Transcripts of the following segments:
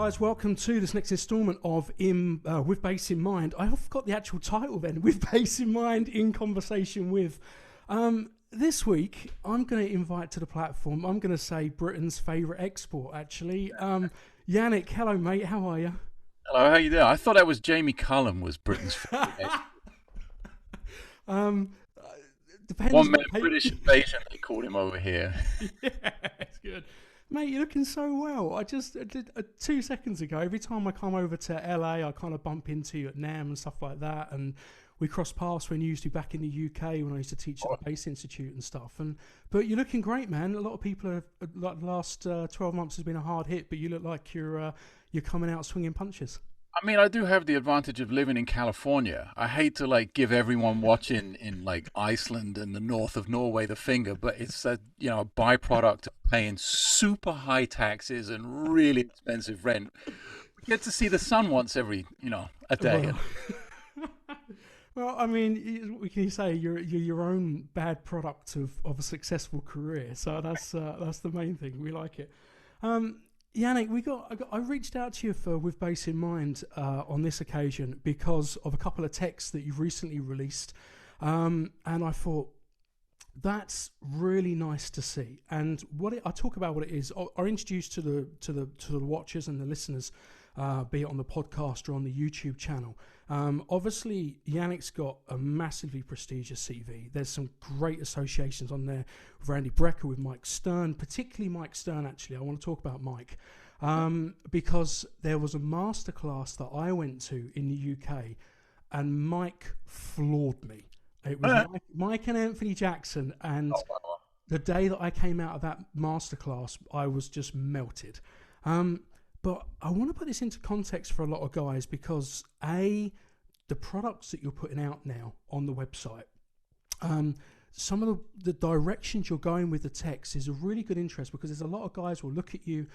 guys, welcome to this next instalment of With Bass in Mind. I forgot the actual title then, With Bass in Mind, in conversation with. This week, I'm going to invite to the platform, I'm going to say Britain's favourite export, actually. Janek, hello mate, how are you? Hello, how you doing? I thought that was Jamie Cullum was Britain's favourite export. Depends One man what British invasion, they called him over here. Yeah, it's good. Mate, you're looking so well. I did 2 seconds ago. Every time I come over to LA, I kind of bump into you at NAMM and stuff like that. And we crossed paths when you used to be back in the UK when I used to teach at the Bass Institute and stuff. But you're looking great, man. A lot of people have, like, the last 12 months has been a hard hit, but you look like you're coming out swinging punches. I mean, I do have the advantage of living in California. I hate to give everyone watching in Iceland and the north of Norway the finger, but it's a byproduct of paying super high taxes and really expensive rent. We get to see the sun once every a day. Well, I mean, we can say you're your own bad product of a successful career. So that's the main thing. We like it. Janek, I reached out to you With Bass in Mind on this occasion because of a couple of texts that you've recently released, and I thought that's really nice to see. And I talk about what it is. I introduce to the watchers and the listeners, be it on the podcast or on the YouTube channel. Obviously, Janek's got a massively prestigious CV. There's some great associations on there with Randy Brecker, with Mike Stern, particularly Mike Stern, actually. I want to talk about Mike because there was a masterclass that I went to in the UK and Mike floored me. It was Mike and Anthony Jackson, and the day that I came out of that masterclass, I was just melted. But I want to put this into context for a lot of guys because the products that you're putting out now on the website, some of the directions you're going with the text is a really good interest because there's a lot of guys who will look at you,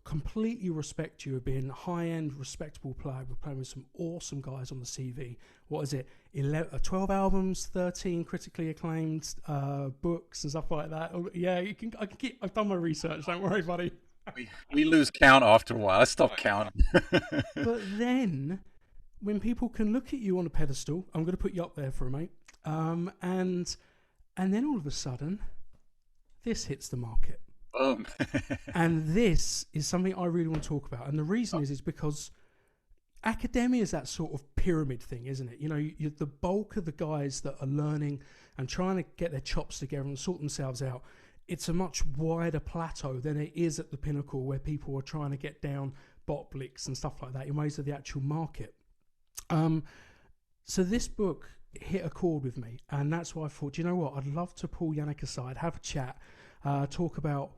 completely respect you as being a high-end, respectable player. We're playing with some awesome guys on the CV. What is it? 12 albums, 13 critically acclaimed books and stuff like that. Yeah, I've done my research. Don't worry, buddy. We lose count after a while. I stopped counting. But then, when people can look at you on a pedestal, I'm going to put you up there for a mate, and then all of a sudden, this hits the market. Boom. And this is something I really want to talk about. And the reason is because academia is that sort of pyramid thing, isn't it? You're the bulk of the guys that are learning and trying to get their chops together and sort themselves out. It's a much wider plateau than it is at the pinnacle where people are trying to get down bot blicks and stuff like that in ways of the actual market. So this book hit a chord with me, and that's why I thought, you know what, I'd love to pull Janek aside, have a chat, talk about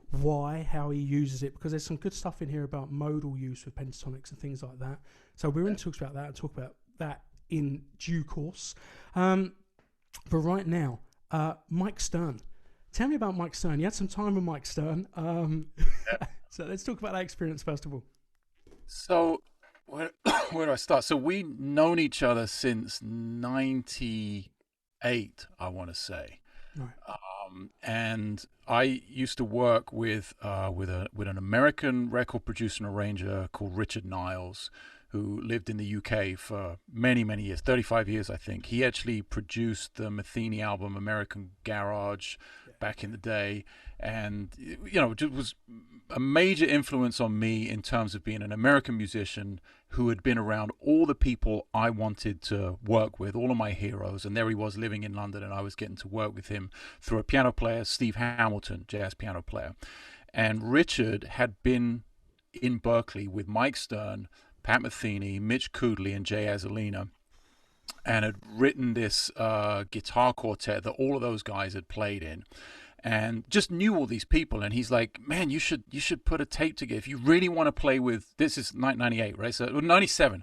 how he uses it, because there's some good stuff in here about modal use with pentatonics and things like that. So we're going to talk about that and talk about that in due course. But right now, Mike Stern. Tell me about Mike Stern. You had some time with Mike Stern. So let's talk about that experience first of all. So where do I start? So we've known each other since '98, I want to say. Right. And I used to work with an American record producer and arranger called Richard Niles, who lived in the UK for many, many years, 35 years, I think. He actually produced the Matheny album, American Garage, back in the day. And, it was a major influence on me in terms of being an American musician who had been around all the people I wanted to work with, all of my heroes. And there he was living in London, and I was getting to work with him through a piano player, Steve Hamilton, jazz piano player. And Richard had been in Berkeley with Mike Stern, Pat Metheny, Mitch Kudley, and Jay Azalina, and had written this guitar quartet that all of those guys had played in, and just knew all these people. And he's like, man, you should put a tape together if you really want to play with. This is 98, right? So 97,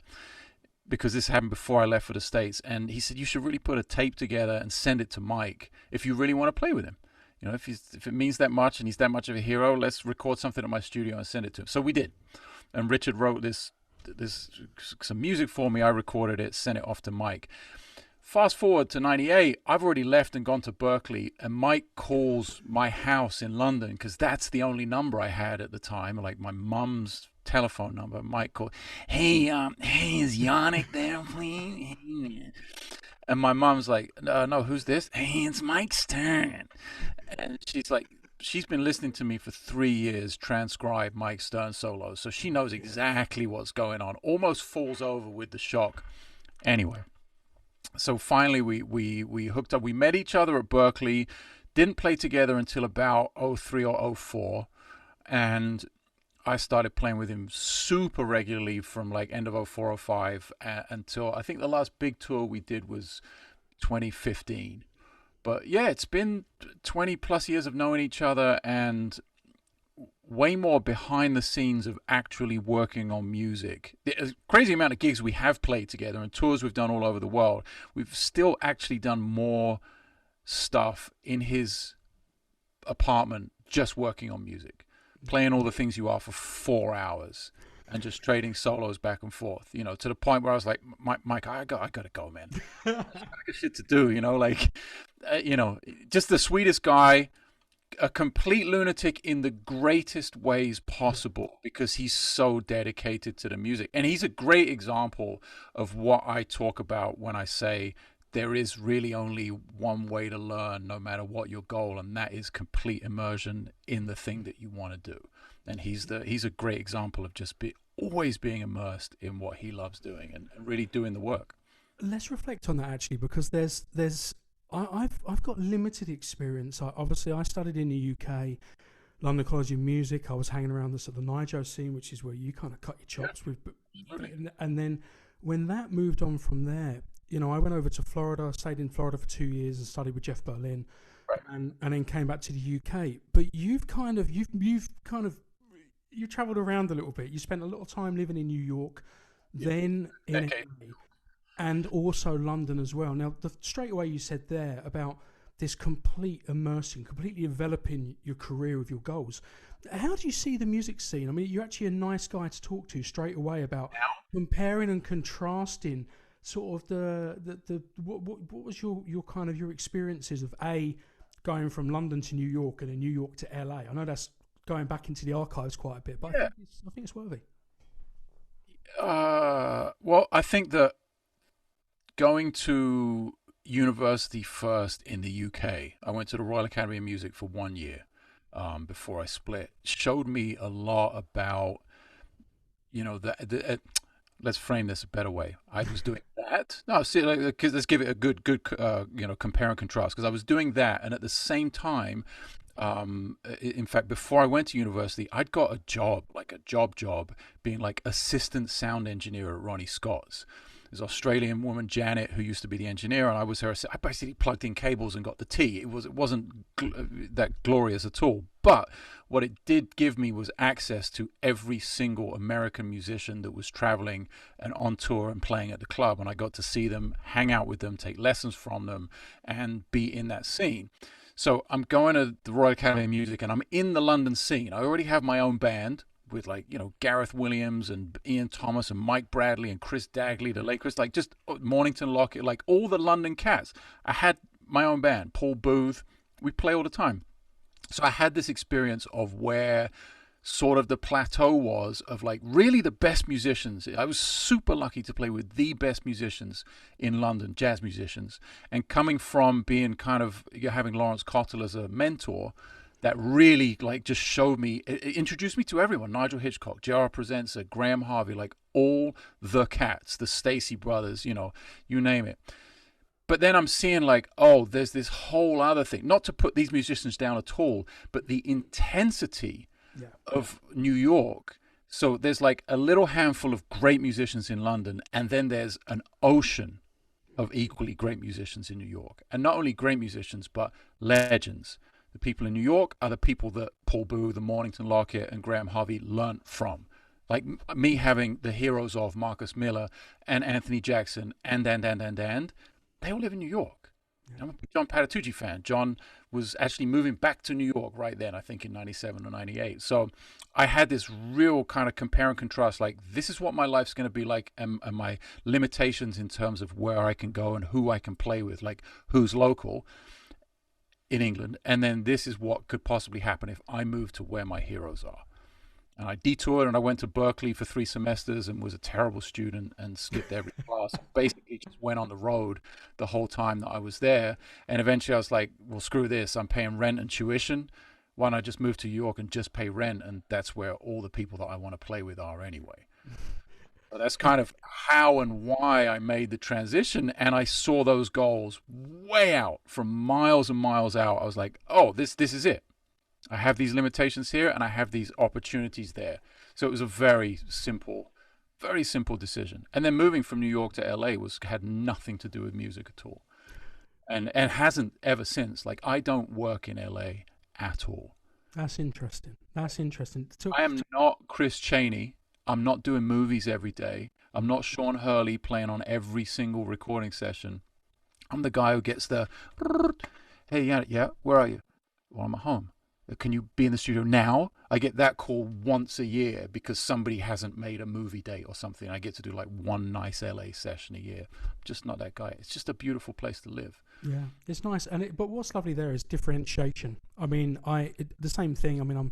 because this happened before I left for the States. And he said, you should really put a tape together and send it to Mike if you really want to play with him. If it means that much and he's that much of a hero, let's record something at my studio and send it to him. So we did, and Richard wrote some music for me. I recorded it, sent it off to Mike. Fast forward to 98, I've already left and gone to Berkeley, and Mike calls my house in London because that's the only number I had at the time, like my mum's telephone number. Mike called, hey, is Janek there, please? And my mom's like, no, who's this? Hey, it's Mike Stern. And she's like, she's been listening to me for 3 years transcribe Mike Stern solos, so she knows exactly what's going on. Almost falls over with the shock. Anyway. So finally we hooked up. We met each other at Berkeley, didn't play together until about 03 or 04, and I started playing with him super regularly from like end of 04, 05 until I think the last big tour we did was 2015. But yeah, it's been 20 plus years of knowing each other and way more behind the scenes of actually working on music. The crazy amount of gigs we have played together and tours we've done all over the world. We've still actually done more stuff in his apartment just working on music, playing all the things you are for 4 hours and just trading solos back and forth, you know, to the point where I was like, Mike, I gotta go, man. I got shit to do, you know, like, you know, just the sweetest guy, a complete lunatic in the greatest ways possible because he's so dedicated to the music. And he's a great example of what I talk about when I say there is really only one way to learn no matter what your goal, and that is complete immersion in the thing that you want to do. And he's a great example of just always being immersed in what he loves doing and really doing the work. Let's reflect on that actually, because I've got limited experience. Obviously, I studied in the UK, London College of Music. I was hanging around the Nijo scene, which is where you kind of cut your chops with. And then when that moved on from there, you know, I went over to Florida, stayed in Florida for 2 years and studied with Jeff Berlin, and then came back to the UK. But you've travelled around a little bit. You spent a little time living in New York, then in LA, and also London as well. Now, straight away you said there about this complete immersing, completely enveloping your career with your goals. How do you see the music scene? I mean, you're actually a nice guy to talk to straight away about comparing and contrasting sort of what was your kind of your experiences of going from London to New York and then New York to LA? I know that's going back into the archives quite a bit, but I think it's worthy. Well, I think that going to university first in the UK, I went to the Royal Academy of Music for 1 year before I split, showed me a lot about, you know, let's frame this a better way. I was doing that. No, see, because let's give it a good, you know, compare and contrast. Because I was doing that, and at the same time, in fact, before I went to university, I'd got a job, like a job, being like assistant sound engineer at Ronnie Scott's. There's an Australian woman, Janet, who used to be the engineer, and I was her. I basically plugged in cables and got the tea. It wasn't that glorious at all. But what it did give me was access to every single American musician that was traveling and on tour and playing at the club, and I got to see them, hang out with them, take lessons from them, and be in that scene. So I'm going to the Royal Academy of Music, and I'm in the London scene. I already have my own band with, like, you know, Gareth Williams and Ian Thomas and Mike Bradley and Chris Dagley, the late Chris, like just Mornington Lockett, like all the London cats. I had my own band, Paul Booth. We play all the time. So I had this experience of where sort of the plateau was of like really the best musicians. I was super lucky to play with the best musicians in London, jazz musicians, and coming from being kind of having Lawrence Cottle as a mentor, that really like just showed me, it introduced me to everyone. Nigel Hitchcock, J.R. Presenter, Graham Harvey, like all the cats, the Stacey brothers, you know, you name it. But then I'm seeing like, oh, there's this whole other thing. Not to put these musicians down at all, but the intensity of New York. So there's like a little handful of great musicians in London, and then there's an ocean of equally great musicians in New York. And not only great musicians, but legends. The people in New York are the people that Paul Booth, the Mornington Lockett, and Graham Harvey learnt from. Like me having the heroes of Marcus Miller and Anthony Jackson and they all live in New York. I'm a John Patitucci fan. John was actually moving back to New York right then, I think in 97 or 98. So I had this real kind of compare and contrast, like this is what my life's going to be like, and my limitations in terms of where I can go and who I can play with, like who's local in England. And then this is what could possibly happen if I move to where my heroes are. And I detoured and I went to Berkeley for 3 semesters and was a terrible student and skipped every class. Basically just went on the road the whole time that I was there. And eventually I was like, well, screw this. I'm paying rent and tuition. Why don't I just move to New York and just pay rent? And that's where all the people that I want to play with are anyway. So that's kind of how and why I made the transition. And I saw those goals way out, from miles and miles out. I was like, oh, this is it. I have these limitations here and I have these opportunities there. So it was a very simple decision. And then moving from New York to LA had nothing to do with music at all. And hasn't ever since. Like, I don't work in LA at all. That's interesting. I am not Chris Chaney. I'm not doing movies every day. I'm not Sean Hurley playing on every single recording session. I'm the guy who gets the, hey, yeah, where are you? Well, I'm at home. Can you be in the studio now? I get that call once a year because somebody hasn't made a movie date or something. I get to do like one nice LA session a year. I'm just not that guy. It's just a beautiful place to live. Yeah, it's nice. But what's lovely there is differentiation. I mean, the same thing. I mean, I'm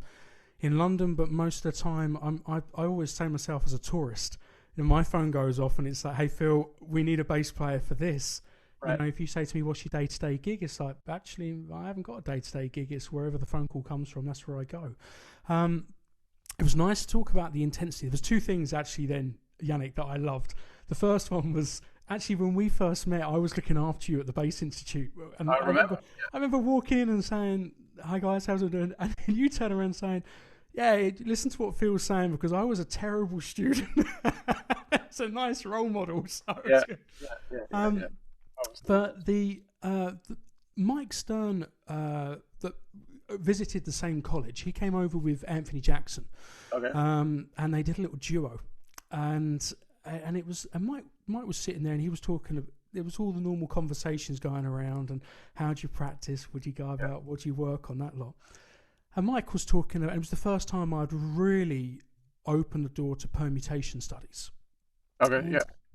in London, but most of the time I always say myself as a tourist. You know, my phone goes off and it's like, hey Phil, we need a bass player for this. Right. You know, if you say to me, what's your day-to-day gig? It's like, actually, I haven't got a day-to-day gig. It's wherever the phone call comes from. That's where I go. It was nice to talk about the intensity. There was 2 things, actually, then, Janek, that I loved. The first one was, actually, when we first met, I was looking after you at the Bass Institute. And I remember walking in and saying, hi, guys, how's it doing? And you turn around saying, yeah, listen to what Phil's saying, because I was a terrible student. It's a nice role model. So yeah. But the Mike Stern that visited the same college, he came over with Anthony Jackson, and they did a little duo, and Mike was sitting there and he was talking. There was all the normal conversations going around, and how do you practice? Would you go about? What do you work on, that lot? And Mike was talking. It was the first time I'd really opened the door to permutation studies.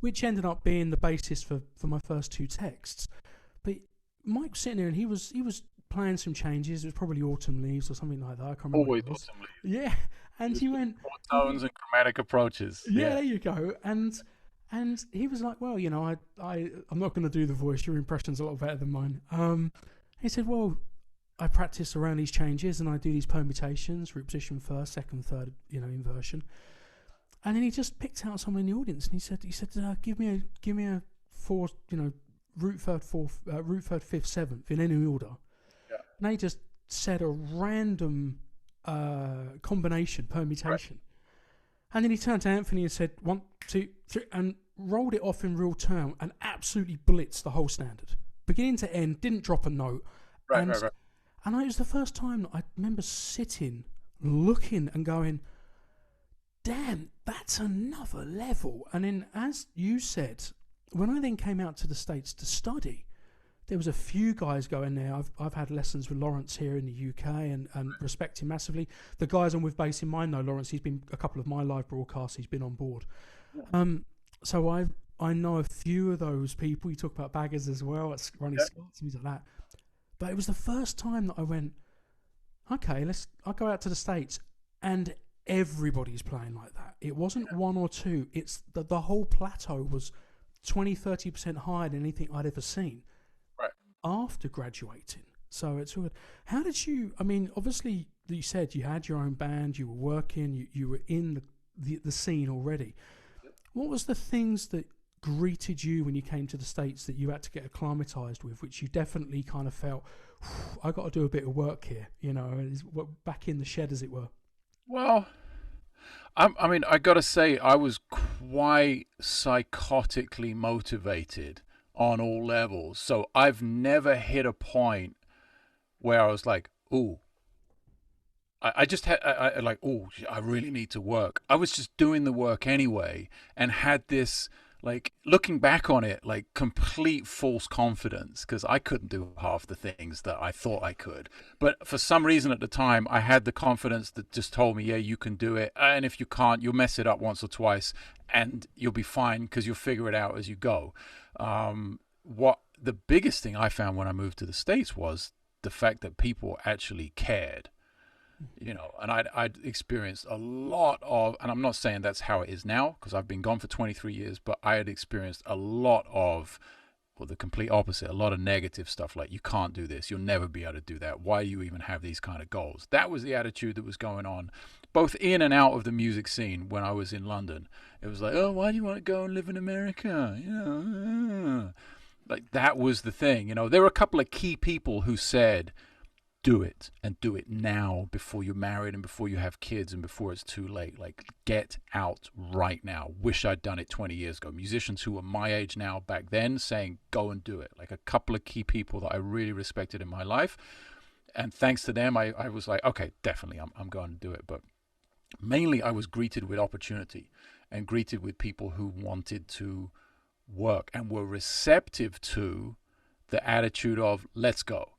Which ended up being the basis for my first 2 texts. But Mike was sitting there and he was playing some changes. It was probably Autumn Leaves or something like that. I can't remember. Always Autumn Leaves. Yeah. And he went, tones and chromatic approaches. Yeah, there you go. And he was like, well, you know, I'm not going to do the voice. Your impression's a lot better than mine. He said, well, I practice around these changes and I do these permutations, root position first, second, third, you know, inversion. And then he just picked out someone in the audience and he said, give me a 4, you know, root third, fourth, root third, fifth, seventh in any order. Yeah. And they just said a random combination, permutation. Right. And then he turned to Anthony and said 1, 2, 3, and rolled it off in real time and absolutely blitzed the whole standard, beginning to end. Didn't drop a note. Right. And it was the first time that I remember sitting, looking, and going, damn, that's another level. And then, as you said, when I then came out to the States to study, there was a few guys going there. I've had lessons with Lawrence here in the UK and respect him massively. The guys I'm with Bass in Mind know Lawrence. He's been a couple of my live broadcasts. He's been on board. So I know a few of those people. You talk about baggers as well, at Ronnie Scott's, things like that. But it was the first time that I went, okay, I'll go out to the States, and everybody's playing like that. It wasn't 1 or 2. It's the whole plateau was 20-30% higher than anything I'd ever seen after graduating. So it's all good. How did you, I mean, obviously you said you had your own band, you were working, you were in the scene already. What was the things that greeted you when you came to the States that you had to get acclimatized with, which you definitely kind of felt, I got to do a bit of work here, you know, back in the shed, as it were? Well, I mean, I got to say, I was quite psychotically motivated on all levels. So I've never hit a point where I was like, ooh, I just had, I like, ooh, I really need to work. I was just doing the work anyway, and had this Like looking back on it, like complete false confidence because I couldn't do half the things that I thought I could. But for some reason at the time, I had the confidence that just told me, yeah, you can do it. And if you can't, you'll mess it up once or twice and you'll be fine because you'll figure it out as you go. What the biggest thing I found when I moved to the States was the fact that people actually cared. And I'd experienced a lot of, and I'm not saying that's how it is now because I've been gone for 23 years, but I had experienced a lot of, well, the complete opposite, a lot of negative stuff like you can't do this, you'll never be able to do that, why do you even have these kind of goals? That was the attitude that was going on both in and out of the music scene when I was in London. It was like, oh, why do you want to go and live in America? Like that was the thing. There were a couple of key people who said, do it and do it now before you're married and before you have kids and before it's too late. Like get out right now. Wish I'd done it 20 years ago. Musicians who were my age now back then saying go and do it. Like a couple of key people that I really respected in my life. And thanks to them, I was like, okay, definitely I'm going to do it. But mainly I was greeted with opportunity and greeted with people who wanted to work and were receptive to the attitude of let's go.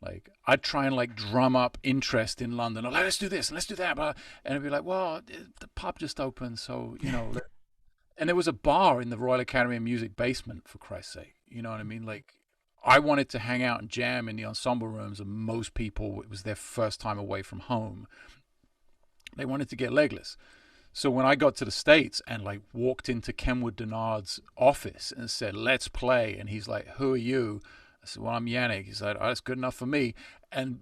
Like I'd try and like drum up interest in London. Like, let's do this and let's do that. And it'd be like, well, the pub just opened. So, and there was a bar in the Royal Academy of Music basement, for Christ's sake. You know what I mean? Like I wanted to hang out and jam in the ensemble rooms, and most people, it was their first time away from home. They wanted to get legless. So when I got to the States and like walked into Kenwood Denard's office and said, let's play. And he's like, who are you? I said, well, I'm Janek. He said, oh, that's good enough for me. And,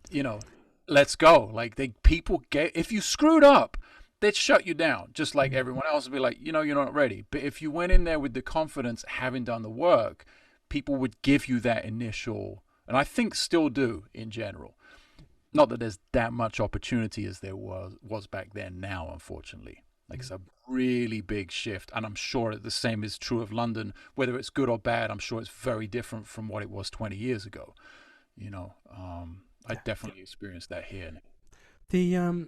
let's go. Like people get, if you screwed up, they'd shut you down just like everyone else would be like, you're not ready. But if you went in there with the confidence, having done the work, people would give you that initial, and I think still do in general. Not that there's that much opportunity as there was back then now, unfortunately. Like it's a really big shift. And I'm sure the same is true of London, whether it's good or bad. I'm sure it's very different from what it was 20 years ago. I definitely experienced that here. There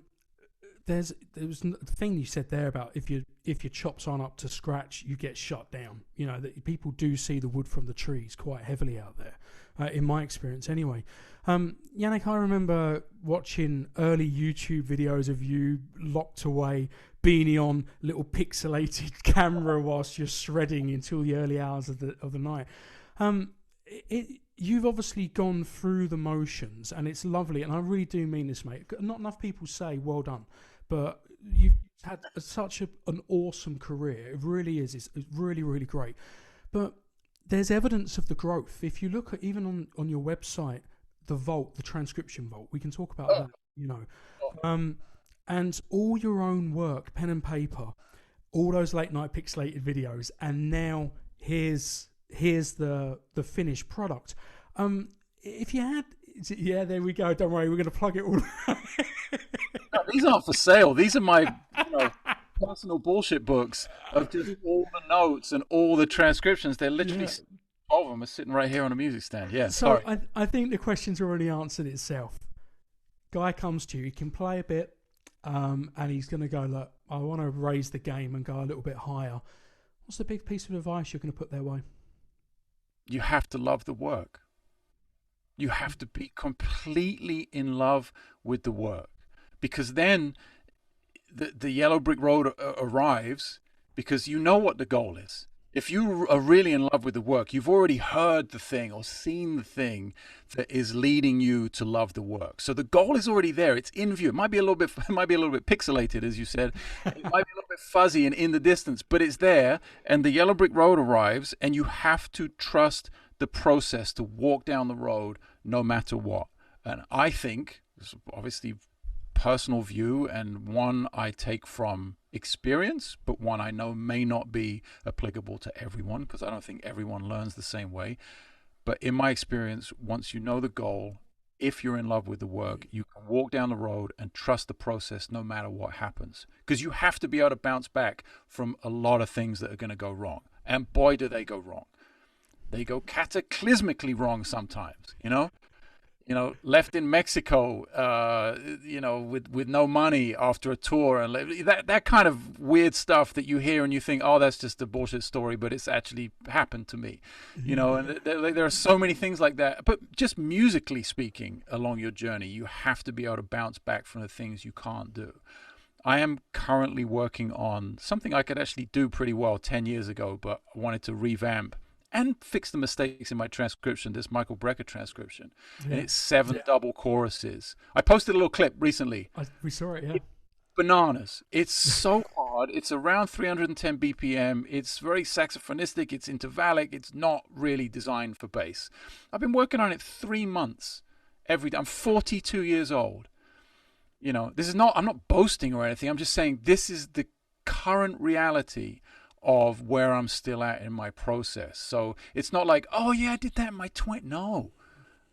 was the thing you said there about if your chops aren't up to scratch, you get shut down. That people do see the wood from the trees quite heavily out there, in my experience anyway. Janek, I remember watching early YouTube videos of you locked away, beanie on, little pixelated camera whilst you're shredding until the early hours of the night. You've obviously gone through the motions, and it's lovely, and I really do mean this, mate. Not enough people say well done, but you've had such an awesome career. It really is. It's really, really great. But there's evidence of the growth. If you look at even on your website, the vault, the transcription vault, we can talk about that, and all your own work, pen and paper, all those late night pixelated videos, and now here's the finished product. If you had, there we go. Don't worry, we're going to plug it all. No, these aren't for sale. These are my personal bullshit books of just all the notes and all the transcriptions. They're literally all of them are sitting right here on a music stand. Yeah. So sorry. I think the question's already answered itself. Guy comes to you, he can play a bit, and he's going to go, look, I want to raise the game and go a little bit higher. What's the big piece of advice you're going to put their way? You have to love the work. You have to be completely in love with the work, because then the yellow brick road arrives, because you know what the goal is. If you are really in love with the work, you've already heard the thing or seen the thing that is leading you to love the work. So the goal is already there. It's in view. It might be a little bit pixelated, as you said. It might be a little bit fuzzy and in the distance, but it's there. And the yellow brick road arrives, and you have to trust the process to walk down the road no matter what. And I think, obviously personal view, and one I take from experience, but one I know may not be applicable to everyone, because I don't think everyone learns the same way. But in my experience, once you know the goal, if you're in love with the work, you can walk down the road and trust the process no matter what happens. Because you have to be able to bounce back from a lot of things that are going to go wrong. And boy, do they go wrong. They go cataclysmically wrong sometimes, you know, left in Mexico, you know, with no money after a tour, and that kind of weird stuff that you hear and you think, oh, that's just a bullshit story, but it's actually happened to me, you know. And there are so many things like that. But just musically speaking, along your journey, you have to be able to bounce back from the things you can't do. I am currently working on something I could actually do pretty well 10 years ago, but I wanted to revamp and fix the mistakes in my transcription, this Michael Brecker transcription. And it's 7 double choruses. I posted a little clip recently. We saw it, yeah. It's bananas. It's so hard. It's around 310 BPM. It's very saxophonistic. It's intervallic. It's not really designed for bass. I've been working on it 3 months every day. I'm 42 years old. You know, this is not, I'm not boasting or anything. I'm just saying this is the current reality of where I'm still at in my process. So it's not like, oh yeah, I did that in my 20s. No,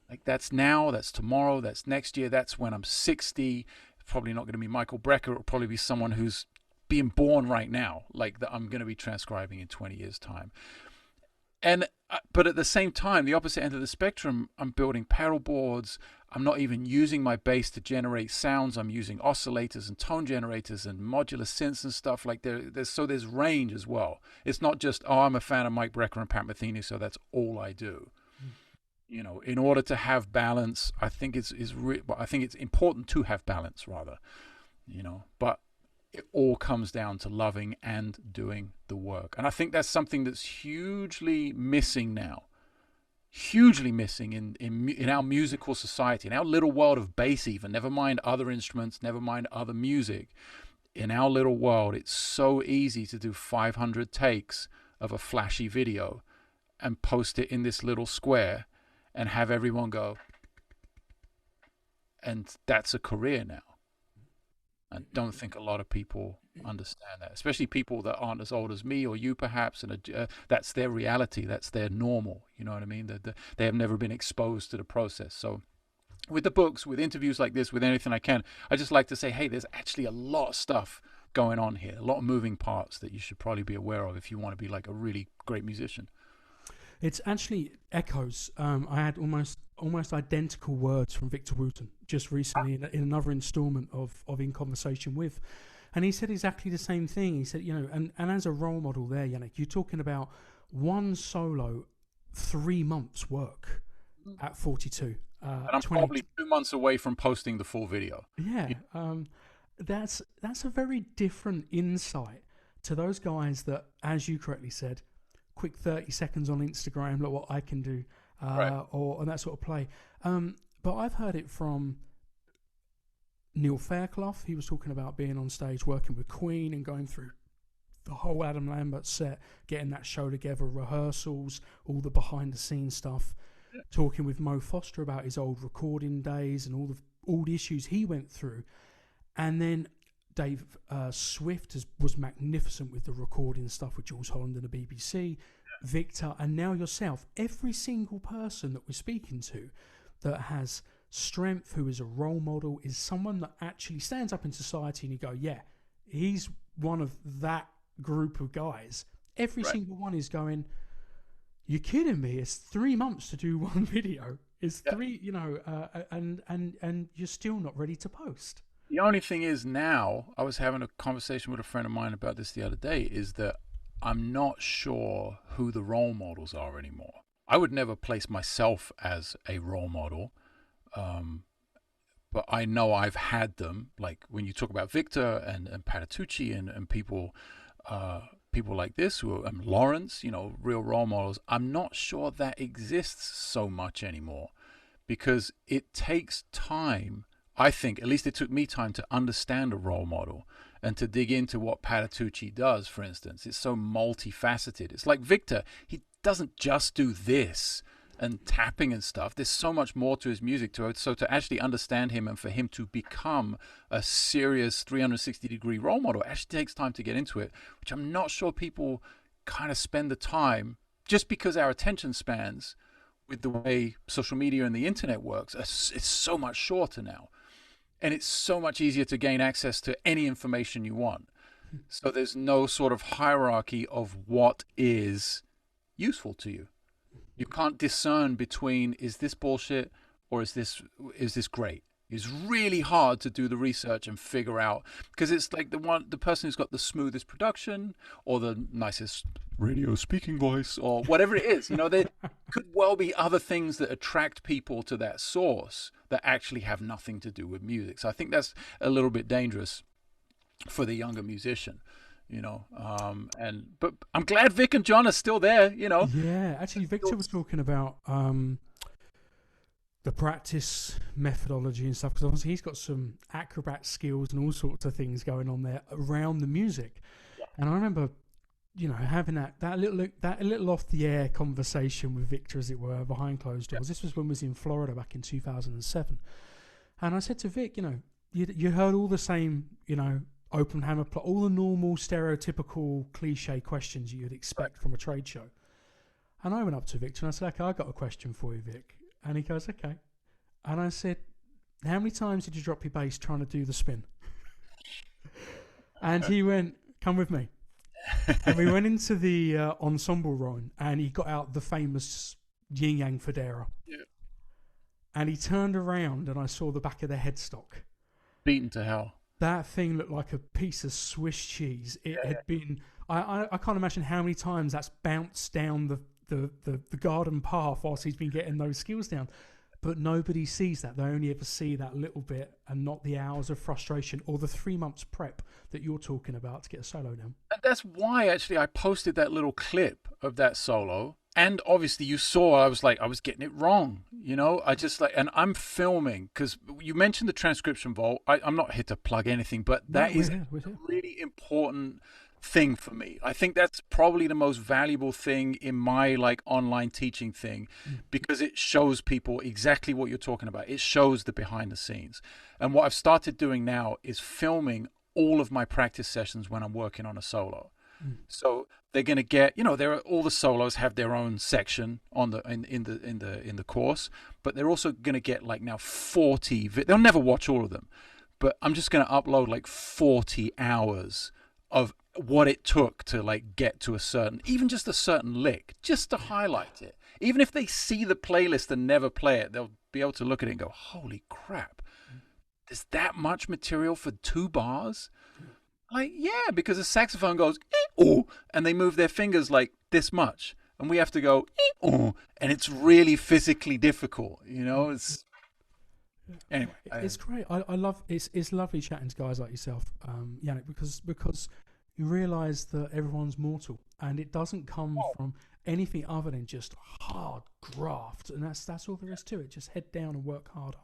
like that's now, that's tomorrow, that's next year, that's when I'm 60. It's probably not going to be Michael Brecker. It'll probably be someone who's being born right now, like that I'm going to be transcribing in 20 years time. And but at the same time, the opposite end of the spectrum, I'm building pedal boards. I'm not even using my bass to generate sounds. I'm using oscillators and tone generators and modular synths and stuff like there's range as well. It's not just, oh, I'm a fan of Mike Brecker and Pat Metheny, so that's all I do. You know, in order to have balance, I think it's important to have balance rather. You know, but it all comes down to loving and doing the work. And I think that's something that's hugely missing now. Hugely missing in our musical society, in our little world of bass even, never mind other instruments, never mind other music. In our little world, it's so easy to do 500 takes of a flashy video and post it in this little square and have everyone go, and that's a career now. I don't think a lot of people understand that, especially people that aren't as old as me or you perhaps, and that's their reality, that's their normal, you know what I mean? They have never been exposed to the process. So with the books, with interviews like this, with anything I just like to say, hey, there's actually a lot of stuff going on here, a lot of moving parts that you should probably be aware of if you want to be like a really great musician. It's actually echoes. I had almost identical words from Victor Wooten just recently in another installment of In Conversation With. And he said exactly the same thing. He said, you know, and as a role model there, Janek, you're talking about one solo, 3 months work at 42. And I'm probably 2 months away from posting the full video. Yeah. That's a very different insight to those guys that, as you correctly said, quick 30 seconds on Instagram, look what I can do, right. or that sort of play. But I've heard it from Neil Fairclough. He was talking about being on stage working with Queen and going through the whole Adam Lambert set, getting that show together, rehearsals, all the behind the scenes stuff. Yeah. Talking with Mo Foster about his old recording days and all the issues he went through. And then Dave Swift was magnificent with the recording stuff with Jules Holland and the BBC, Victor, and now yourself. Every single person that we're speaking to that has strength, who is a role model, is someone that actually stands up in society and you go, yeah, he's one of that group of guys. Every single one is going, you're kidding me, it's 3 months to do one video. It's three, you know, and you're still not ready to post. The only thing is now, I was having a conversation with a friend of mine about this the other day, is that I'm not sure who the role models are anymore. I would never place myself as a role model, but I know I've had them. Like when you talk about Victor and Patitucci and people like this, who are Lawrence, you know, real role models, I'm not sure that exists so much anymore because it takes time. I think, at least it took me time to understand a role model and to dig into what Patitucci does, for instance. It's so multifaceted. It's like Victor. He doesn't just do this and tapping and stuff. There's so much more to his music. So to actually understand him and for him to become a serious 360-degree role model actually takes time to get into it, which I'm not sure people kind of spend the time, just because our attention spans with the way social media and the internet works, it's so much shorter now. And it's so much easier to gain access to any information you want. So there's no sort of hierarchy of what is useful to you. You can't discern between, is this bullshit or is this great? It's really hard to do the research and figure out, because it's like the person who's got the smoothest production or the nicest radio speaking voice or whatever it is. There could well be other things that attract people to that source that actually have nothing to do with music. So I think that's a little bit dangerous for the younger musician. But I'm glad Vic and John are still there. Yeah, actually, Victor was talking about the practice methodology and stuff, because obviously he's got some acrobat skills and all sorts of things going on there around the music. Yeah. And I remember, having that little off the air conversation with Victor, as it were, behind closed doors. Yeah. This was when we was in Florida back in 2007, and I said to Vic, you heard all the same, open hammer plot, all the normal stereotypical cliche questions you'd expect from a trade show. And I went up to Victor and I said, okay, I got a question for you, Vic. And he goes, okay. And I said, how many times did you drop your bass trying to do the spin? And he went, come with me. And we went into the ensemble room, and he got out the famous yin yang federa. Yeah. And he turned around and I saw the back of the headstock. Beaten to hell. That thing looked like a piece of Swiss cheese. It had been, I can't imagine how many times that's bounced down the garden path whilst he's been getting those skills down. But nobody sees that. They only ever see that little bit and not the hours of frustration or the 3 months prep that you're talking about to get a solo down. And that's why actually I posted that little clip of that solo. And obviously you saw I was getting it wrong. I just and I'm filming, because you mentioned the transcription vault. I'm not here to plug anything, but that is a really important thing for me. I think that's probably the most valuable thing in my online teaching thing, because it shows people exactly what you're talking about. It shows the behind the scenes. And what I've started doing now is filming all of my practice sessions when I'm working on a solo. So they're going to get, all the solos have their own section on in the course, but they're also going to get now 40. They'll never watch all of them, but I'm just going to upload 40 hours of what it took to get to even just a certain lick, just to highlight it. Even if they see the playlist and never play it, they'll be able to look at it and go, holy crap, there's that much material for 2 bars? Yeah, because the saxophone goes, oh, and they move their fingers this much. And we have to go, oh, and it's really physically difficult, it's... Anyway, it's great. I love it's lovely chatting to guys like yourself, Janek, because you realise that everyone's mortal, and it doesn't come from anything other than just hard graft, and that's all there is to it. Just head down and work hard.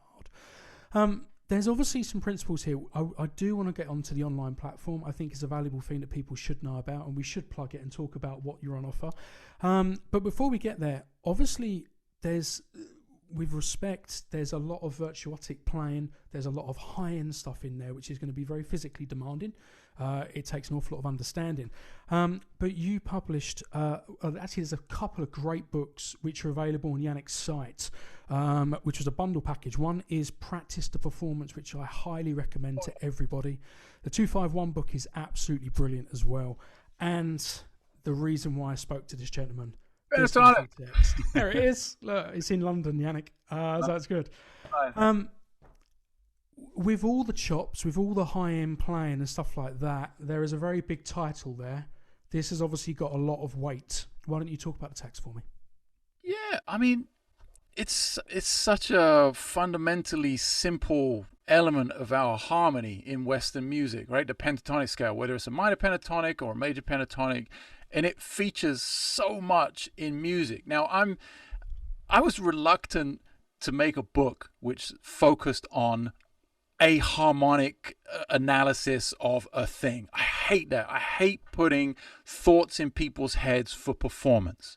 There's obviously some principles here. I do want to get onto the online platform. I think it's a valuable thing that people should know about, and we should plug it and talk about what you're on offer. But before we get there, obviously with respect, there's a lot of virtuotic playing. There's a lot of high-end stuff in there, which is going to be very physically demanding. It takes an awful lot of understanding. But you published, actually there's a couple of great books which are available on Janek's site, which was a bundle package. One is Practice to Performance, which I highly recommend to everybody. The 251 book is absolutely brilliant as well. And the reason why I spoke to this gentleman... Pentatonic. There it is. Look, it's in London, Janek. So that's good. With all the chops, with all the high-end playing and stuff like that, there is a very big title there. This has obviously got a lot of weight. Why don't you talk about the text for me? Yeah, I mean, it's such a fundamentally simple element of our harmony in Western music, right? The pentatonic scale, whether it's a minor pentatonic or a major pentatonic, and it features so much in music. Now, I was reluctant to make a book which focused on a harmonic analysis of a thing. I hate that. I hate putting thoughts in people's heads for performance.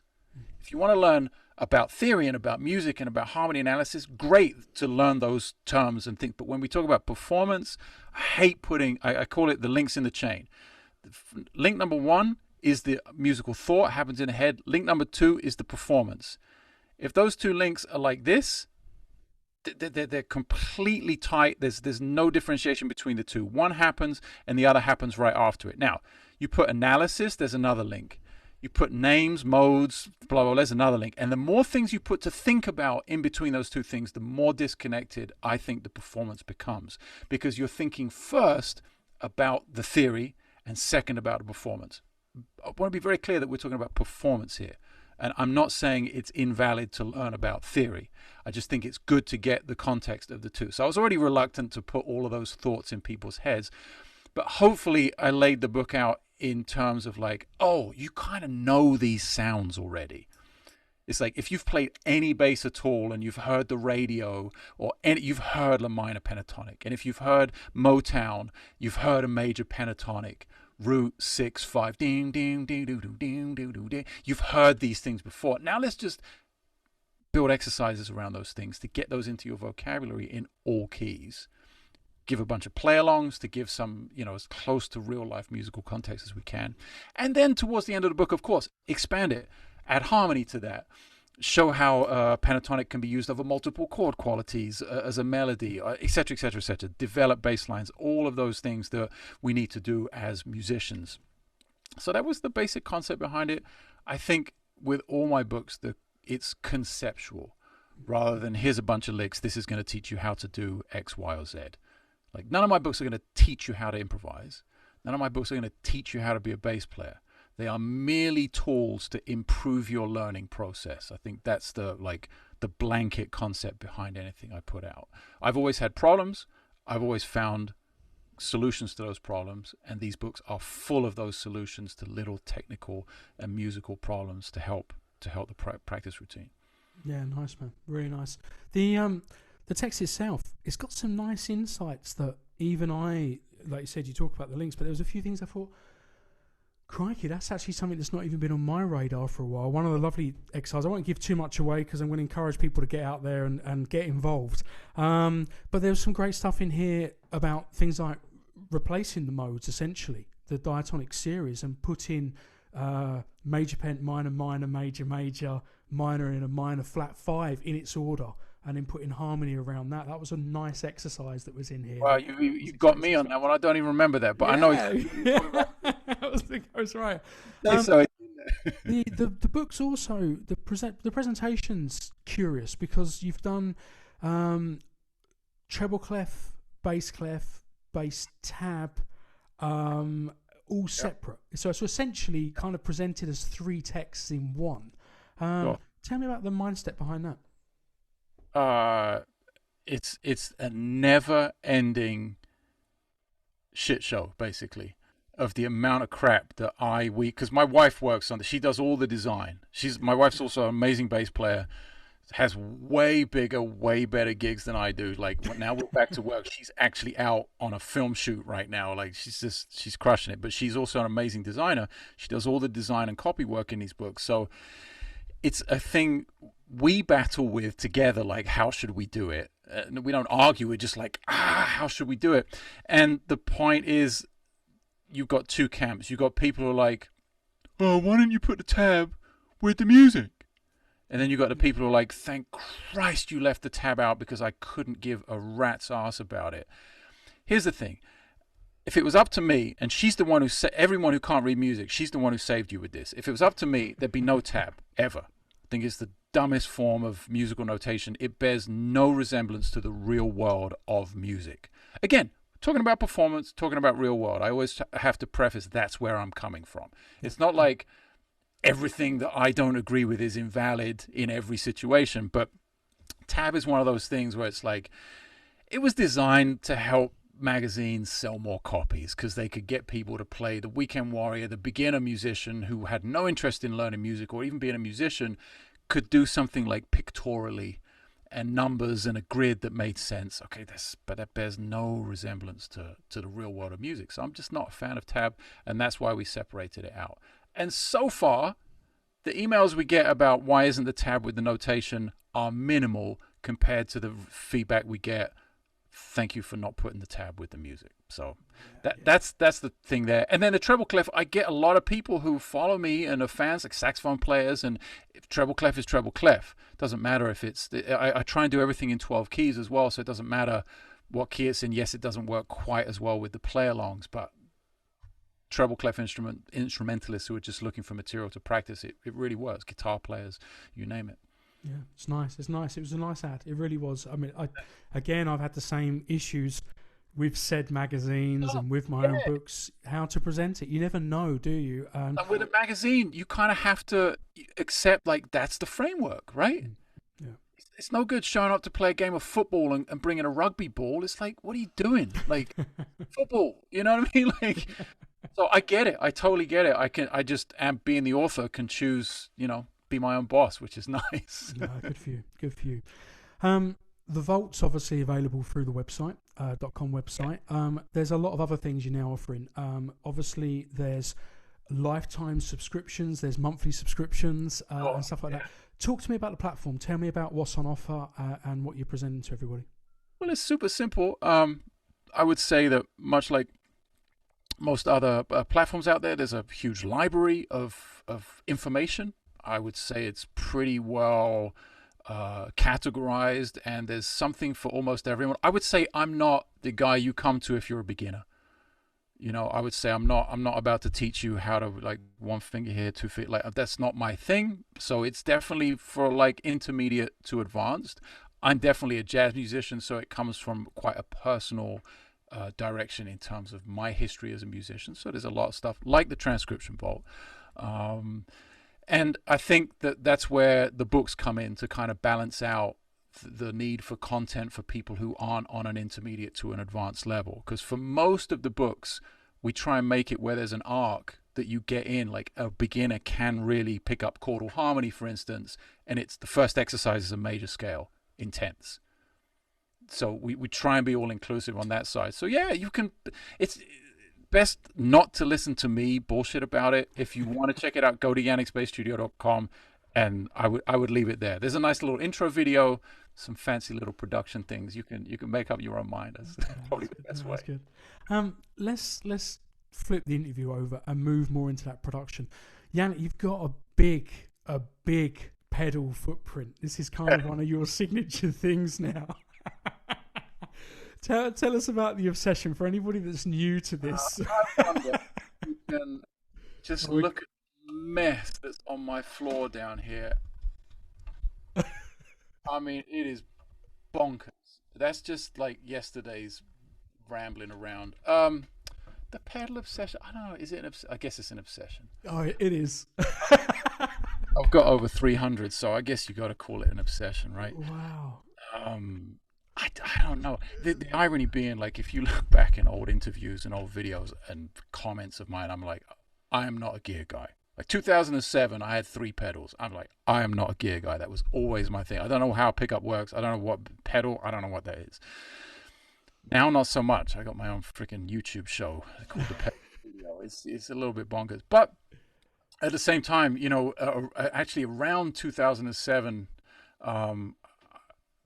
If you want to learn about theory and about music and about harmony analysis, great to learn those terms and things. But when we talk about performance, I hate putting, I call it the links in the chain. Link number 1 is the musical thought, happens in the head. Link number 2 is the performance. If those 2 links are like this, they're completely tight. There's no differentiation between the 2. One happens and the other happens right after it. Now, you put analysis, there's another link. You put names, modes, blah, blah, blah. There's another link. And the more things you put to think about in between those two things, the more disconnected I think the performance becomes. Because you're thinking first about the theory and second about the performance. I want to be very clear that we're talking about performance here. And I'm not saying it's invalid to learn about theory. I just think it's good to get the context of the two. So I was already reluctant to put all of those thoughts in people's heads. But hopefully I laid the book out in terms of like, oh, you kind of know these sounds already. It's like if you've played any bass at all and you've heard the radio or you've heard a minor pentatonic. And if you've heard Motown, you've heard a major pentatonic. Root 6/5, ding ding ding ding ding ding ding ding. You've heard these things before. Now let's just build exercises around those things to get those into your vocabulary in all keys. Give a bunch of play-alongs to give some, as close to real-life musical context as we can. And then towards the end of the book, of course, expand it. Add harmony to that. Show how pentatonic can be used over multiple chord qualities as a melody, et cetera, et cetera, et cetera. Develop bass lines, all of those things that we need to do as musicians. So that was the basic concept behind it. I think with all my books, it's conceptual. Rather than here's a bunch of licks, this is going to teach you how to do X, Y, or Z. Like none of my books are going to teach you how to improvise. None of my books are going to teach you how to be a bass player. They are merely tools to improve your learning process. I think that's the blanket concept behind anything I put out. I've always had problems. I've always found solutions to those problems, and these books are full of those solutions to little technical and musical problems to help the practice routine. Yeah, nice, man. Really nice. The text itself, it's got some nice insights that even I, like you said, you talk about the links, but there was a few things I thought, crikey, that's actually something that's not even been on my radar for a while. One of the lovely exercises, I won't give too much away because I'm going to encourage people to get out there and get involved. But there's some great stuff in here about things like replacing the modes, essentially, the diatonic series, and putting major pent, minor, minor, major, major, minor in a minor flat 5 in its order, and then putting harmony around that. That was a nice exercise that was in here. Well, you got me on that one. I don't even remember that, but yeah, I know. That was right. The book's also the presentation's curious because you've done treble clef, bass tab, all separate. So it's essentially kind of presented as 3 texts in one. Sure. Tell me about the mindset behind that. It's a never-ending shit show, basically, of the amount of crap that because my wife works on it. She does all the design. My wife's also an amazing bass player, has way bigger, way better gigs than I do. Like now we're back to work. She's actually out on a film shoot right now. Like she's crushing it, but she's also an amazing designer. She does all the design and copy work in these books. So it's a thing we battle with together, like how should we do it? We don't argue, we're just like, how should we do it? And the point is, you've got two camps. You've got people who are like, oh, why don't you put the tab with the music? And then you've got the people who are like, thank Christ you left the tab out because I couldn't give a rat's ass about it. Here's the thing. If it was up to me, and she's the one everyone who can't read music, she's the one who saved you with this. If it was up to me, there'd be no tab, ever. I think it's the dumbest form of musical notation. It bears no resemblance to the real world of music. Again, talking about performance, talking about real world, I always have to preface that's where I'm coming from. It's not like everything that I don't agree with is invalid in every situation, but tab is one of those things where it's like, it was designed to help magazines sell more copies because they could get people to play the weekend warrior, the beginner musician who had no interest in learning music or even being a musician could do something like pictorially and numbers and a grid that made sense. Okay, but that bears no resemblance to the real world of music. So I'm just not a fan of tab, and that's why we separated it out. And so far, the emails we get about why isn't the tab with the notation are minimal compared to the feedback we get. Thank you for not putting the tab with the music. So that's the thing there. And then the treble clef, I get a lot of people who follow me and are fans, like saxophone players, and if treble clef is treble clef. Doesn't matter if it's, I try and do everything in 12 keys as well, so it doesn't matter what key it's in. Yes, it doesn't work quite as well with the play-alongs, but treble clef instrumentalists who are just looking for material to practice. It really was. Guitar players, you name it. Yeah, it's nice. It's nice. It was a nice ad. It really was. I mean, I've had the same issues with said magazines and with my own books, how to present it. You never know, do you? And with a magazine, you kind of have to accept, like, that's the framework, right? Yeah. It's no good showing up to play a game of football and bringing a rugby ball. It's like, what are you doing? Like, football, you know what I mean? Like, so I get it. I totally get it. I just am being the author, can choose, be my own boss, which is nice. No, good for you. Good for you. The Vault's obviously available through the website, .com website. There's a lot of other things you're now offering. Obviously, there's lifetime subscriptions, there's monthly subscriptions, and stuff like that. Talk to me about the platform. Tell me about what's on offer and what you're presenting to everybody. Well, it's super simple. I would say that much like most other platforms out there, there's a huge library of information. I would say it's pretty well categorized, and there's something for almost everyone. I would say I'm not the guy you come to if you're a beginner. I would say I'm not about to teach you how to, like, one finger here, 2 feet. Like, that's not my thing. So it's definitely for, like, intermediate to advanced. I'm definitely a jazz musician, so it comes from quite a personal direction in terms of my history as a musician. So there's a lot of stuff like the transcription vault. And I think that that's where the books come in to kind of balance out the need for content for people who aren't on an intermediate to an advanced level. Because for most of the books, we try and make it where there's an arc that you get in. Like, a beginner can really pick up chordal harmony, for instance, and it's the first exercise is a major scale, intense. So we try and be all inclusive on that side. So yeah, you can. It's best not to listen to me bullshit about it. If you want to check it out, go to yannickspacestudio.com, and I would leave it there. There's a nice little intro video, some fancy little production things. You can make up your own mind. That's probably the best way. Let's flip the interview over and move more into that production. Yannick, you've got a big pedal footprint. This is kind of one of your signature things now. Tell us about the obsession for anybody that's new to this. You can just look at the mess that's on my floor down here. I mean, it is bonkers. That's just like yesterday's rambling around. The pedal obsession, I don't know, is it I guess it's an obsession. Oh, it is. I've got over 300, so I guess you got to call it an obsession, right? Wow. I don't know. The irony being, like, if you look back in old interviews and old videos and comments of mine, I'm like, I am not a gear guy. Like 2007, I had 3 pedals. I'm like, I am not a gear guy. That was always my thing. I don't know how pickup works. I don't know what pedal. I don't know what that is. Now, not so much. I got my own freaking YouTube show called The Pedal Video. It's a little bit bonkers. But at the same time, actually around 2007,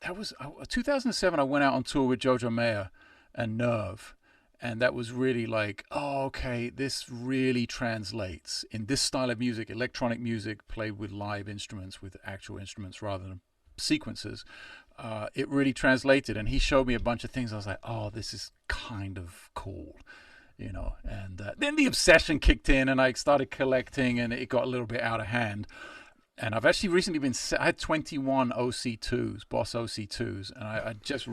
that was 2007. I went out on tour with Jojo Mayer and Nerve, and that was really like, oh, okay, this really translates in this style of music, electronic music played with live instruments, with actual instruments rather than sequences. It really translated, and he showed me a bunch of things. I was like, oh, this is kind of cool, and then the obsession kicked in, and I started collecting, and it got a little bit out of hand. And I've actually recently I had 21 OC2s, Boss OC2s, and I just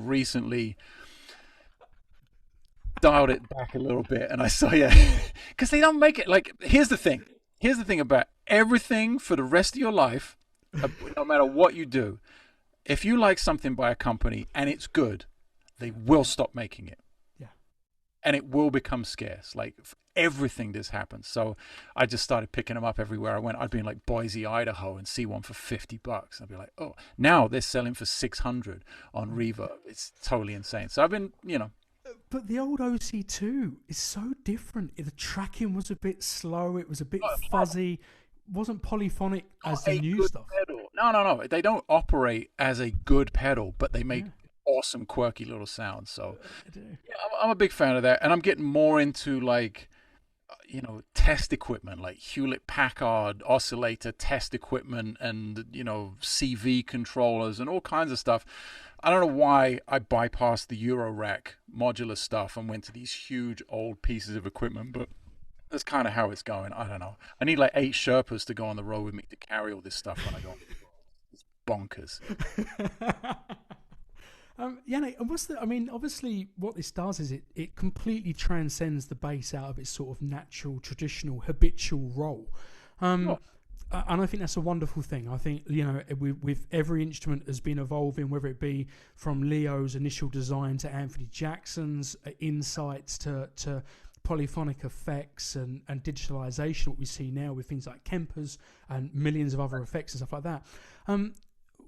dialed it back a little bit, and I saw, because they don't make it, like, here's the thing about everything for the rest of your life, no matter what you do, if you like something by a company and it's good, they will stop making it. Yeah. And it will become scarce. Like, everything this happens. So I just started picking them up everywhere I went. I'd be in like Boise, Idaho, and see one for $50. I'd be like, oh, now they're selling for $600 on Reverb. It's totally insane. So I've been, But the old OC2 is so different. The tracking was a bit slow. It was a bit fuzzy. It wasn't polyphonic as the new stuff. Pedal. No. They don't operate as a good pedal, but they make awesome, quirky little sounds. So I'm a big fan of that. And I'm getting more into, like, test equipment, like Hewlett-Packard oscillator test equipment and, CV controllers and all kinds of stuff. I don't know why I bypassed the Eurorack modular stuff and went to these huge old pieces of equipment, but That's kind of how it's going. I don't know. I need like 8 Sherpas to go on the road with me to carry all this stuff when I go. It's bonkers. Yannick, and what's the? I mean, obviously, what this does is it completely transcends the bass out of its sort of natural, traditional, habitual role. Um, Sure. and I think that's a wonderful thing. I think, with every instrument has been evolving, whether it be from Leo's initial design to Anthony Jackson's insights to polyphonic effects and digitalization. What we see now with things like Kempers and millions of other effects and stuff like that.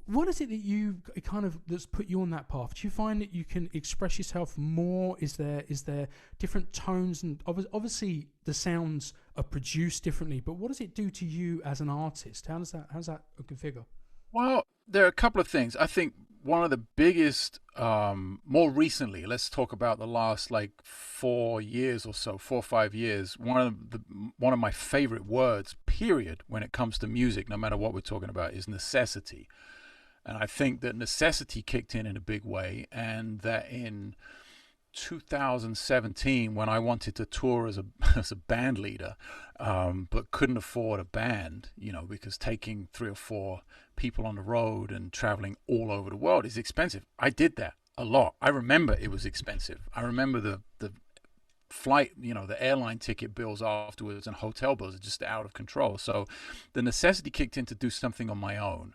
What is it that you kind of that's put you on that path? Do you find that you can express yourself more? Is there different tones, and obviously the sounds are produced differently, but what does it do to you as an artist? How's that configure? Well, there are a couple of things. I think one of the biggest, more recently, let's talk about the last like 4 years or so, 4 or 5 years. One of my favorite words, period, when it comes to music, no matter what we're talking about, is necessity. And I think that necessity kicked in a big way, and that in 2017, when I wanted to tour as a as a band leader, but couldn't afford a band, because taking 3 or 4 people on the road and traveling all over the world is expensive. I did that a lot. I remember it was expensive. I remember the flight, the airline ticket bills afterwards and hotel bills are just out of control. So the necessity kicked in to do something on my own.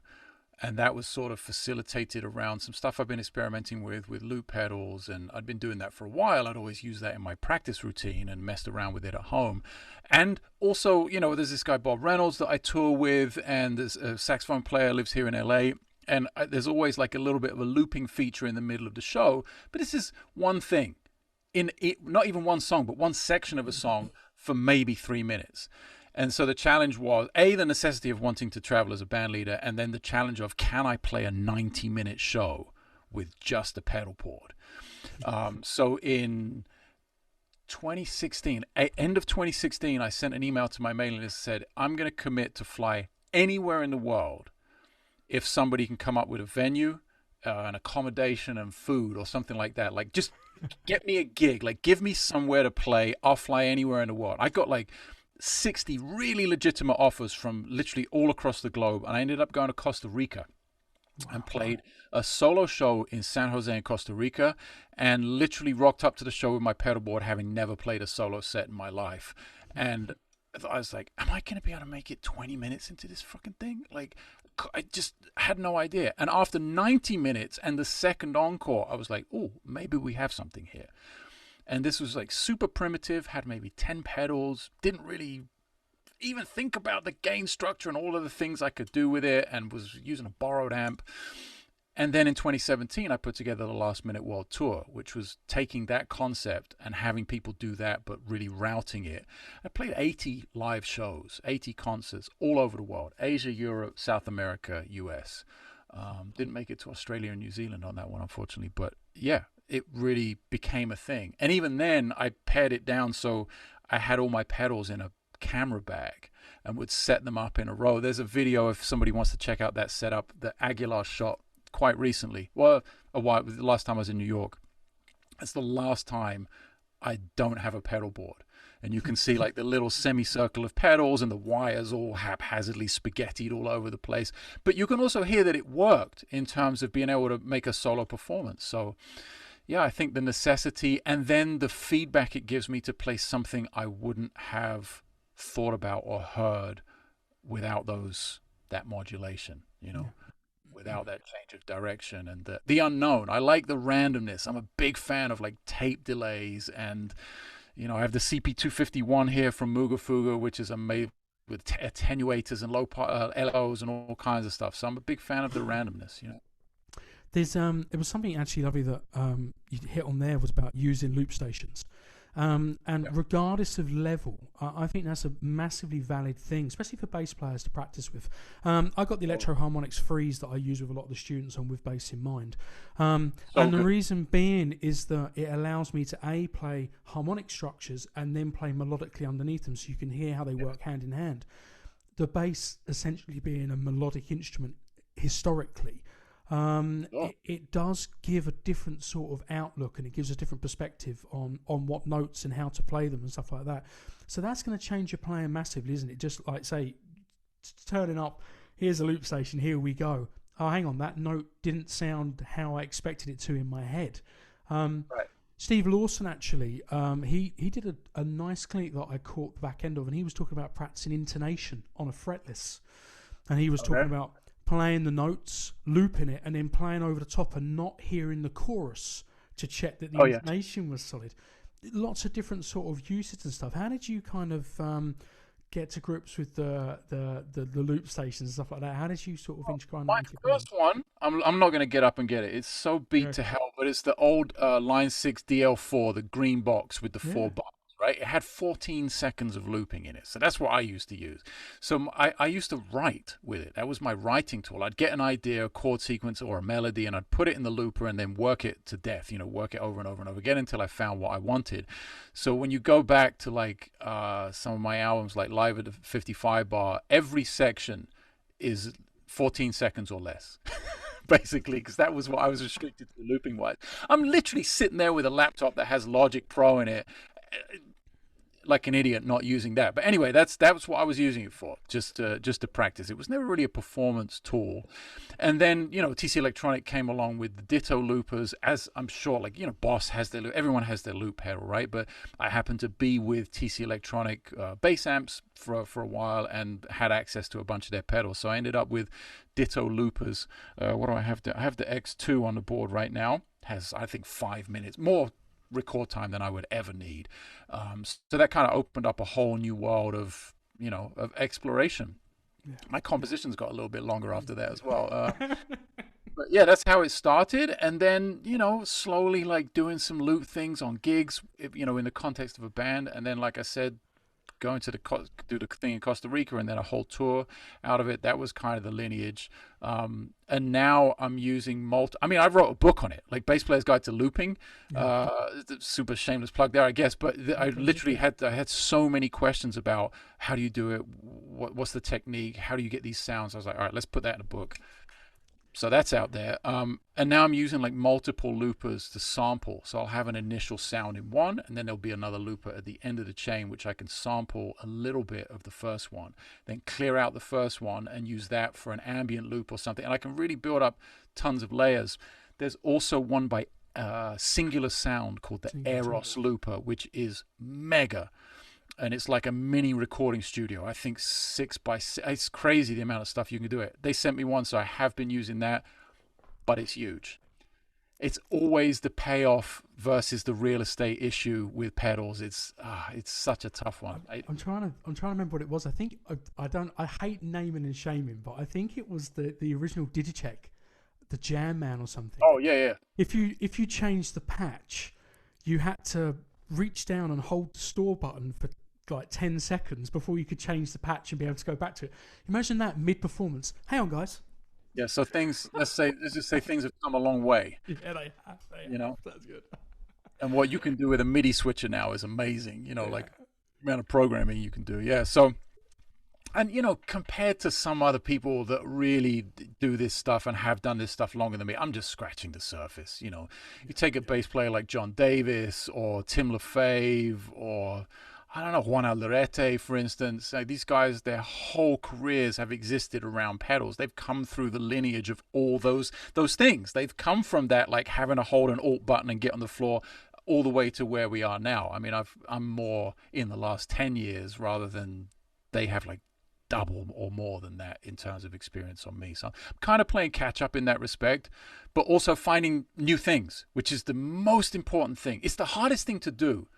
And that was sort of facilitated around some stuff I've been experimenting with loop pedals, and I'd been doing that for a while. I'd always use that in my practice routine and messed around with it at home. And also, there's this guy Bob Reynolds that I tour with, and there's a saxophone player lives here in LA, and there's always like a little bit of a looping feature in the middle of the show. But this is one thing, in it, not even one song, but one section of a song for maybe 3 minutes. And so the challenge was, the necessity of wanting to travel as a band leader, and then the challenge of, can I play a 90-minute show with just a pedal board? So in 2016, end of 2016, I sent an email to my mailing list that said, I'm going to commit to fly anywhere in the world if somebody can come up with a venue, an accommodation and food or something like that. Like, just get me a gig. Like, give me somewhere to play. I'll fly anywhere in the world. I got like 60 really legitimate offers from literally all across the globe, and I ended up going to Costa Rica and played a solo show in San Jose in Costa Rica, and literally rocked up to the show with my pedal board, having never played a solo set in my life. And I was like, am I going to be able to make it 20 minutes into this fucking thing? Like, I just had no idea. And after 90 minutes and the second encore, I was like, oh, maybe we have something here. And this was like super primitive, had maybe 10 pedals, didn't really even think about the gain structure and all of the things I could do with it, and was using a borrowed amp. And then in 2017, I put together the Last Minute World Tour, which was taking that concept and having people do that, but really routing it. I played 80 live shows, 80 concerts all over the world, Asia, Europe, South America, US. Didn't make it to Australia and New Zealand on that one, unfortunately. But yeah, it really became a thing. And even then, I pared it down so I had all my pedals in a camera bag and would set them up in a row. There's a video, if somebody wants to check out that setup, that Aguilar shot quite recently. Well, a while, the last time I was in New York. It's the last time I don't have a pedal board. And you can see like the little semicircle of pedals and the wires all haphazardly spaghettied all over the place. But you can also hear that it worked in terms of being able to make a solo performance. So yeah, I think the necessity, and then the feedback it gives me to play something I wouldn't have thought about or heard without that modulation, without that change of direction and the unknown. I like the randomness. I'm a big fan of like tape delays, and I have the CP251 here from Muga Fuga, which is made with attenuators and low LOs and all kinds of stuff. So I'm a big fan of the randomness. There was something actually lovely that you hit on there, was about using loop stations. Regardless of level, I think that's a massively valid thing, especially for bass players to practice with. I got the Electro Harmonics Freeze that I use with a lot of the students on With Bass in Mind. The reason being is that it allows me to play harmonic structures and then play melodically underneath them, so you can hear how they work hand in hand. The bass essentially being a melodic instrument historically, Sure. It does give a different sort of outlook, and it gives a different perspective on what notes and how to play them and stuff like that. So that's going to change your playing massively, isn't it? Just like, say, turning up, here's a loop station, here we go. Oh, hang on, that note didn't sound how I expected it to in my head. Right. Steve Lawson, actually, he did a nice clinic that I caught the back end of, and he was talking about practicing intonation on a fretless. And he was talking about playing the notes, looping it, and then playing over the top and not hearing the chorus to check that the intonation was solid. Lots of different sort of uses and stuff. How did you kind of get to grips with the loop stations and stuff like that? How did you sort of integrate My that? first one, I'm not going to get up and get it. It's so beat to hell, but it's the old Line 6 DL4, the green box with the 4 buttons, right? It had 14 seconds of looping in it. So that's what I used to use. So I used to write with it. That was my writing tool. I'd get an idea, a chord sequence or a melody, and I'd put it in the looper and then work it to death, work it over and over and over again until I found what I wanted. So when you go back to like some of my albums, like Live at the 55 Bar, every section is 14 seconds or less. Basically, because that was what I was restricted to looping wise. I'm literally sitting there with a laptop that has Logic Pro in it, like an idiot not using that. But anyway, that's what I was using it for, just to practice. It was never really a performance tool. And then TC Electronic came along with the Ditto loopers, as I'm sure, like Boss has their loop, everyone has their loop pedal, right? But I happened to be with TC Electronic bass amps for a while and had access to a bunch of their pedals. So I ended up with Ditto loopers. What do I have? I have the X2 on the board right now. Has, I think, 5 minutes more record time than I would ever need. So that kind of opened up a whole new world of of exploration. My compositions got a little bit longer after that as well. But yeah, that's how it started. And then slowly like doing some loop things on gigs, in the context of a band. And then, like I said, going to do the thing in Costa Rica and then a whole tour out of it. That was kind of the lineage. And now I'm using I wrote a book on it, like Bass Player's Guide to Looping. Super shameless plug there, I guess. But I literally had so many questions about how do you do it? What's the technique? How do you get these sounds? I was like, all right, let's put that in a book. So that's out there. And now I'm using like multiple loopers to sample. So I'll have an initial sound in one, and then there'll be another looper at the end of the chain, which I can sample a little bit of the first one, then clear out the first one and use that for an ambient loop or something. And I can really build up tons of layers. There's also one by Singular Sound called the Eros looper, which is mega. And it's like a mini recording studio. I think 6x6. It's crazy the amount of stuff you can do it. They sent me one, so I have been using that, but it's huge. It's always the payoff versus the real estate issue with pedals. It's such a tough one. I'm trying to remember what it was. I think I hate naming and shaming, but I think it was the original Digicheck, the Jam Man or something. Oh yeah. If you changed the patch, you had to reach down and hold the store button for like 10 seconds before you could change the patch and be able to go back to it. Imagine that mid-performance. Hang on, guys. Yeah, so let's just say things have come a long way. Yeah, they have. That's good. And what you can do with a MIDI switcher now is amazing, like the amount of programming you can do. Yeah, so, and, compared to some other people that really do this stuff and have done this stuff longer than me, I'm just scratching the surface. You take a bass player like John Davis or Tim LaFave or, I don't know, Juan Alderete, for instance. These guys, their whole careers have existed around pedals. They've come through the lineage of all those things. They've come from that, like having to hold an alt button and get on the floor, all the way to where we are now. I mean, I'm more in the last 10 years rather than they have like double or more than that in terms of experience on me. So I'm kind of playing catch up in that respect, but also finding new things, which is the most important thing. It's the hardest thing to do.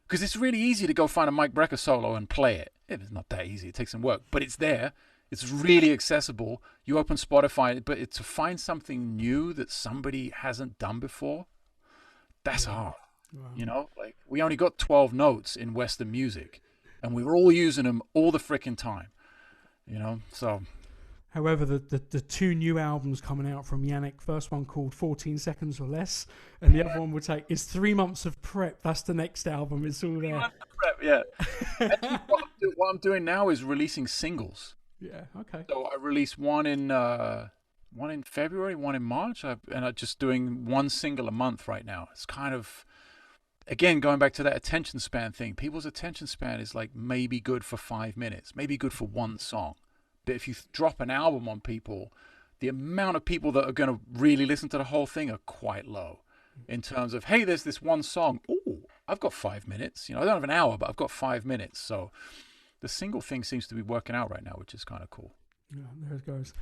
Because it's really easy to go find a Mike Brecker solo and play it. It's not that easy. It takes some work. But it's there. It's really accessible. You open Spotify, but to find something new that somebody hasn't done before, that's hard. Wow. Like we only got 12 notes in Western music, and we were all using them all the frickin' time. So... However, the two new albums coming out from Janek, first one called 14 Seconds or Less, and the other one will take, it's 3 months of prep. That's the next album. It's all there. 3 months of prep, yeah. And what I'm doing now is releasing singles. Yeah, okay. So I released one in one in February, one in March, and I'm just doing one single a month right now. It's kind of, again, going back to that attention span thing. People's attention span is like maybe good for 5 minutes, maybe good for one song. But if you drop an album on people, the amount of people that are going to really listen to the whole thing are quite low in terms of, hey, there's this one song. Oh, I've got 5 minutes. You know, I don't have an hour, but I've got 5 minutes. So the single thing seems to be working out right now, which is kind of cool. Yeah, there it goes.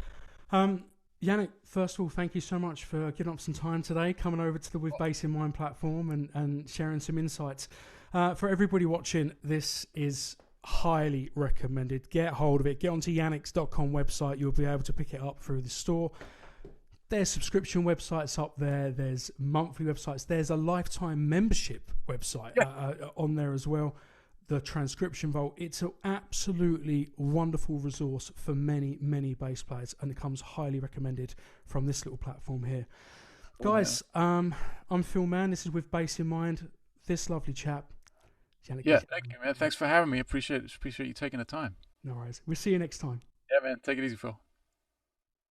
Janek, first of all, thank you so much for giving up some time today, coming over to the With Bass in Mind platform and sharing some insights. For everybody watching, this is highly recommended. Get hold of it. Get onto yannick's.com website. You'll be able to pick it up through the store. There's subscription websites up there. There's monthly websites. There's a lifetime membership website on there as well. The Transcription Vault. It's an absolutely wonderful resource for many, many bass players, and it comes highly recommended from this little platform here. Guys, I'm Phil Mann. This is With Bass in Mind. This lovely chap, Janek. Yeah, thank you, man. Thanks for having me. Appreciate you taking the time. No worries. We'll see you next time. Yeah, man. Take it easy, Phil.